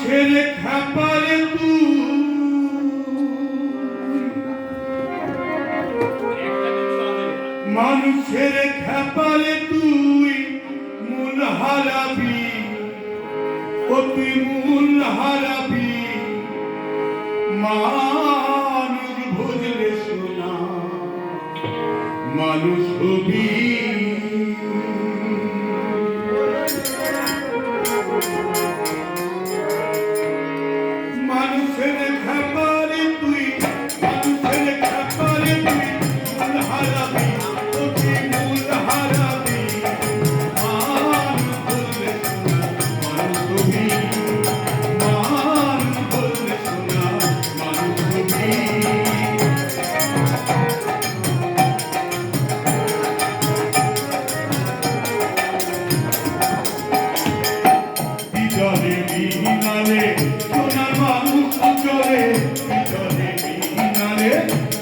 মানুষের খাপারে মানুষের খাপারে তুই মূল হারাবি, ও তুই মূল হারাবি। মানুষ বুঝলে শোনা মানুষ হবি। মানুষের খাপারে তুই মানুষের খাপারে তুই মূল হারাবি, ও তুই মূল হারাবি। মানুষ বললে শোনা মানুষ হবি, মানুষ বললে শোনা মানুষ হবি। বিজলে বিনালে সোনার মানুষ চলে, বিজলে বিনালে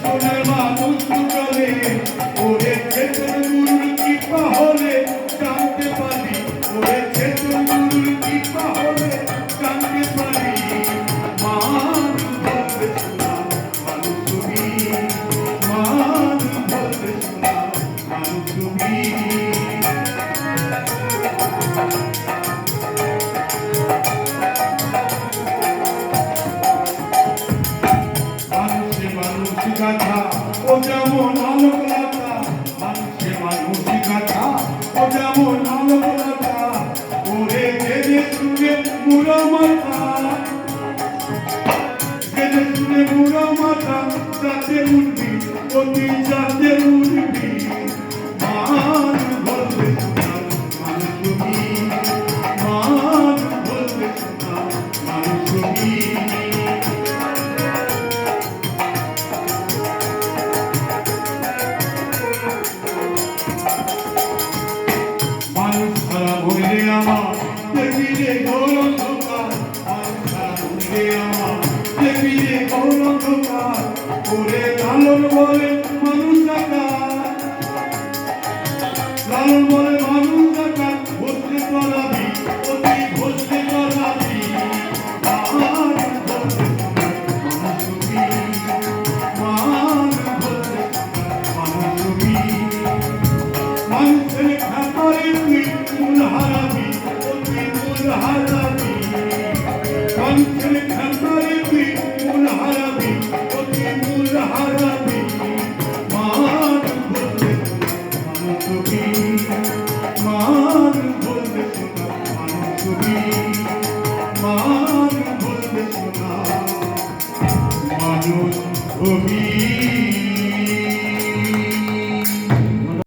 সোনার মানুষ চলে। ওরে চেতন গুরুর কৃপা হলে জানতে পারি, ওরে চেতন গুরুর কৃপা হলে জানতে পারি। মানুষ বলতে শোনা মানুষ তুমি, মানুষ বলতে শোনা মানুষ তুমি। কথা ও যেমন আলোকলতা, মানুষে মানুষই কথা ও যেমন আলোকলতা। ওরে জেনে শুনে মুড়ো মাথা, জেনে শুনে মুড়ো মাথা যাতে উঠবি, অতি যাতে উঠবি। মানুষ বলবে শোনা মানুষ তুমি, মানুষ বলবে শোনা মানুষ তুমি। মানুষ ছাড়া হইলে আমার দেখিলে ঘোর অন্ধকার, মানুষ ছাড়া হইলে আমার দেখিলে ঘোর অন্ধকার। ওরে লালন বলে মানুষ ডাকাত, লালন বলে মানুষ ডাকাত। ভসলে করাবি, অতি ভসলে করাবি। মানুষ বলতে মানুষ তুমি, মানুষ বলতে মানুষ তুমি। মানুষের খাপারে তুই মূল হারাবি, ও তুই মূল হারাবি। মানুষের খাপারে তুই মূল হারাবি, ও তুই মূল হারাবি। মানুষ বলতে মানুষ তুমি, মানুষ বলতে শোনা মানুষ তুমি, মানুষ বলতে শোনা মানুষ তুমি।